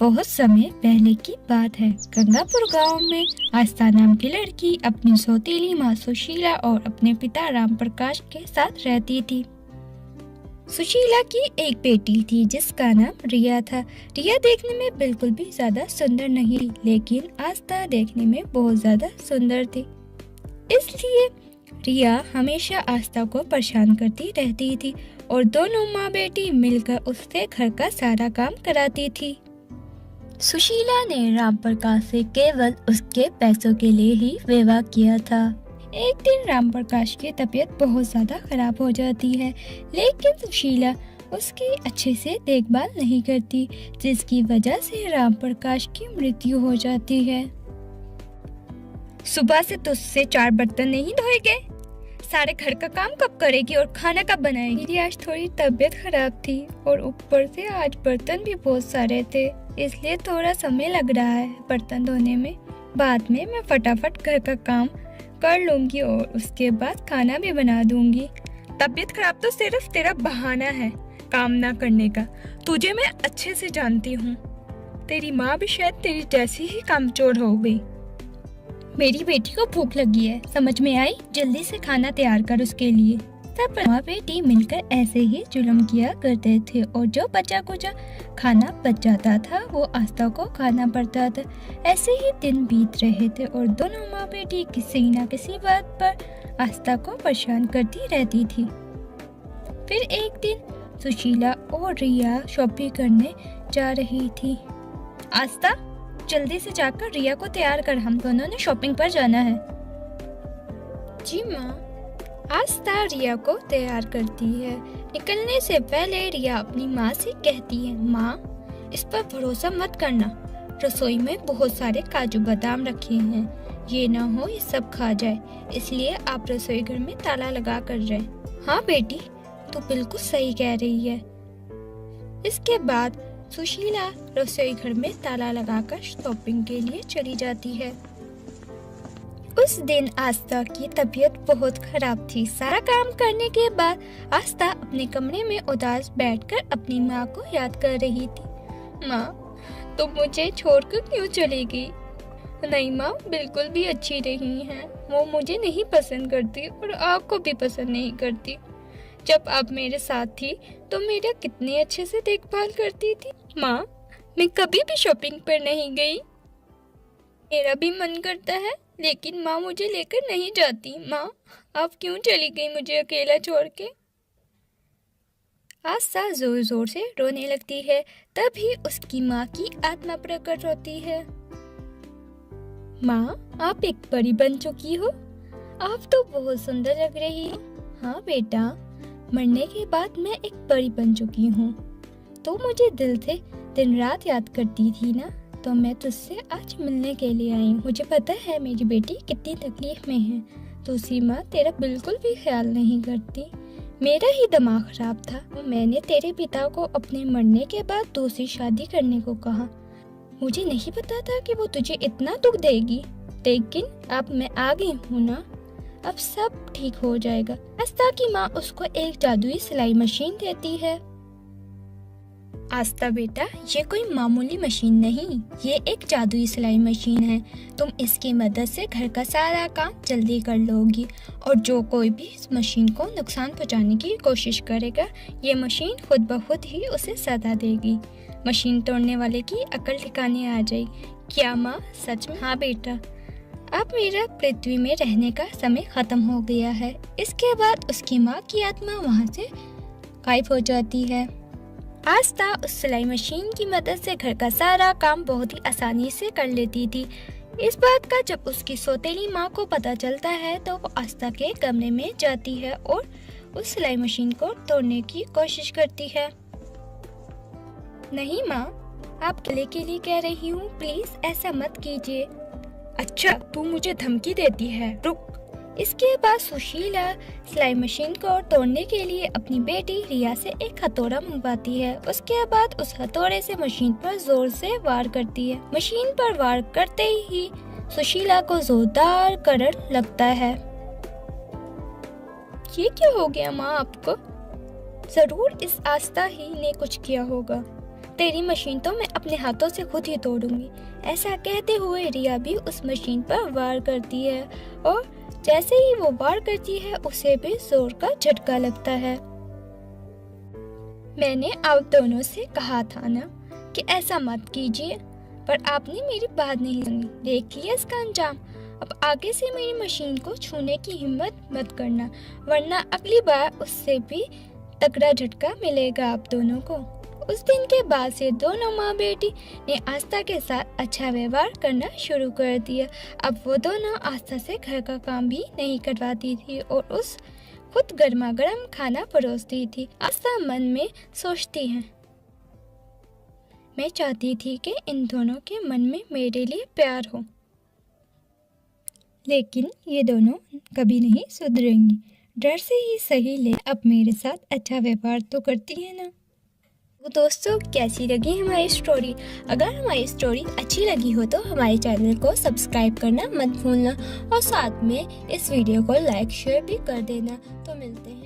बहुत समय पहले की बात है। गंगापुर गांव में आस्था नाम की लड़की अपनी सौतेली माँ सुशीला और अपने पिता राम प्रकाश के साथ रहती थी। सुशीला की एक बेटी थी जिसका नाम रिया था। रिया देखने में बिल्कुल भी ज्यादा सुंदर नहीं थी, लेकिन आस्था देखने में बहुत ज्यादा सुंदर थी। इसलिए रिया हमेशा आस्था को परेशान करती रहती थी और दोनों माँ बेटी मिलकर उससे घर का सारा काम कराती थी। सुशीला ने राम प्रकाश से केवल उसके पैसों के लिए ही विवाह किया था। एक दिन राम प्रकाश की तबीयत बहुत ज्यादा खराब हो जाती है, लेकिन सुशीला उसकी अच्छे से देखभाल नहीं करती, जिसकी वजह से राम प्रकाश की मृत्यु हो जाती है। सुबह से तुझसे 4 बर्तन नहीं धोए गए, सारे घर का काम कब करेगी और खाना कब बनाएगी? मेरी आज थोड़ी तबीयत खराब थी और ऊपर से आज बर्तन भी बहुत सारे थे, इसलिए थोड़ा समय लग रहा है बर्तन धोने में। बाद में मैं फटाफट घर का काम कर लूंगी और उसके बाद खाना भी बना दूंगी। तबीयत खराब तो सिर्फ तेरा बहाना है काम ना करने का। तुझे मैं अच्छे से जानती हूँ। तेरी माँ भी शायद तेरी जैसी ही कामचोर हो गई। मेरी बेटी को भूख लगी है, समझ में आई? जल्दी से खाना तैयार कर उसके लिए। सब माँ बेटी मिलकर ऐसे ही जुल्म किया करते थे और जो बचा कुचा खाना बच जाता था वो आस्था को खाना पड़ता था। ऐसे ही दिन बीत रहे थे और दोनों माँ बेटी किसी न किसी बात पर आस्था को परेशान करती रहती थी। फिर एक दिन सुशीला और रिया शॉपिंग करने जा रही थी। आस्था, जल्दी से जाकर रिया को तैयार कर, हम दोनों ने शॉपिंग पर जाना है। जी माँ। आस्था रिया को तैयार करती है। निकलने से पहले रिया अपनी माँ से कहती है, माँ इस पर भरोसा मत करना, रसोई में बहुत सारे काजू बादाम रखे हैं, ये ना हो ये सब खा जाए, इसलिए आप रसोई घर में ताला लगा कर जाए। हाँ बेटी, तू बिल्कुल सही कह रही है। इसके बाद सुशीला रसोई घर में ताला लगाकर शॉपिंग के लिए चली जाती है। उस दिन आस्था की तबीयत बहुत खराब थी। सारा काम करने के बाद आस्था अपने कमरे में उदास बैठकर अपनी माँ को याद कर रही थी। माँ, तुम मुझे छोड़कर क्यों चली गई? नहीं माँ, बिल्कुल भी अच्छी नहीं है। वो मुझे नहीं पसंद करती और आपको भी पसंद नहीं करती। जब आप मेरे साथ थी तो मेरा कितने अच्छे से देखभाल करती थी। माँ, मैं कभी भी शॉपिंग पर नहीं गई। मेरा भी मन करता है, लेकिन माँ मुझे लेकर नहीं जाती। माँ, आप क्यों चली गई मुझे अकेला छोड़ के? आस्था जोर जोर से रोने लगती है। तभी उसकी माँ की आत्मा प्रकट होती है। माँ, आप एक परी बन चुकी हो। आप तो बहुत सुंदर लग रही हो। हाँ बेटा, मरने के बाद मैं एक परी बन चुकी हूँ। तो मुझे दिल से दिन रात याद करती थी ना, तो मैं तुझसे आज मिलने के लिए आई हूँ। मुझे पता है मेरी बेटी कितनी तकलीफ में है, तो उसी माँ तेरा बिल्कुल भी ख्याल नहीं करती। मेरा ही दिमाग खराब था। मैंने तेरे पिता को अपने मरने के बाद दूसरी शादी करने को कहा। मुझे नहीं पता था कि वो तुझे इतना दुख देगी, लेकिन अब मैं आ गई हूँ ना, अब सब ठीक हो जाएगा। आस्था की माँ उसको एक जादुई सिलाई मशीन देती है। आस्था बेटा, ये कोई मामूली मशीन नहीं, ये एक जादुई सिलाई मशीन है। तुम इसकी मदद से घर का सारा काम जल्दी कर लोगी और जो कोई भी इस मशीन को नुकसान पहुंचाने की कोशिश करेगा, ये मशीन खुद ब खुद ही उसे सजा देगी। मशीन तोड़ने वाले की अकल ठिकाने आ जाएगी। क्या माँ, सच में? हाँ बेटा, अब मेरा पृथ्वी में रहने का समय खत्म हो गया है। इसके बाद उसकी माँ की आत्मा वहाँ से गायब हो जाती है। आस्था उस सिलाई मशीन की मदद से घर का सारा काम बहुत ही आसानी से कर लेती थी। इस बात का जब उसकी सौतेली माँ को पता चलता है तो वो आस्था के कमरे में जाती है और उस सिलाई मशीन को तोड़ने की कोशिश करती है। नहीं माँ, आप भले के लिए कह रही हूँ, प्लीज ऐसा मत कीजिए। अच्छा, तू मुझे धमकी देती है, रुक। इसके बाद सुशीला सिलाई मशीन को तोड़ने के लिए अपनी बेटी रिया से एक हथौड़ा मंगवाती है। उसके बाद उस हथौड़े से मशीन पर जोर से वार करती है। मशीन पर वार करते ही सुशीला को जोरदार करंट लगता है। ये क्या हो गया माँ आपको? जरूर इस आस्था ही ने कुछ किया होगा। तेरी मशीन तो मैं अपने हाथों से खुद ही तोड़ूंगी। ऐसा कहते हुए रिया भी उस मशीन पर वार करती है और जैसे ही वो वार करती है उसे भी जोर का झटका लगता है। मैंने आप दोनों से कहा था ना कि ऐसा मत कीजिए, पर आपने मेरी बात नहीं सुनी। देख लिया इसका अंजाम। अब आगे से मेरी मशीन को छूने की हिम्मत मत करना, वरना अगली बार उससे भी तगड़ा झटका मिलेगा आप दोनों को। उस दिन के बाद से दोनों माँ बेटी ने आस्था के साथ अच्छा व्यवहार करना शुरू कर दिया। अब वो दोनों आस्था से घर का काम भी नहीं करवाती थी और उस खुद गर्मा गर्म खाना परोसती थी। आस्था मन में सोचती है, मैं चाहती थी कि इन दोनों के मन में मेरे लिए प्यार हो, लेकिन ये दोनों कभी नहीं सुधरेंगी। डर से ही सही, ले अब मेरे साथ अच्छा व्यवहार तो करती है ना। तो दोस्तों, कैसी लगी हमारी स्टोरी? अगर हमारी स्टोरी अच्छी लगी हो तो हमारे चैनल को सब्सक्राइब करना मत भूलना और साथ में इस वीडियो को लाइक शेयर भी कर देना। तो मिलते हैं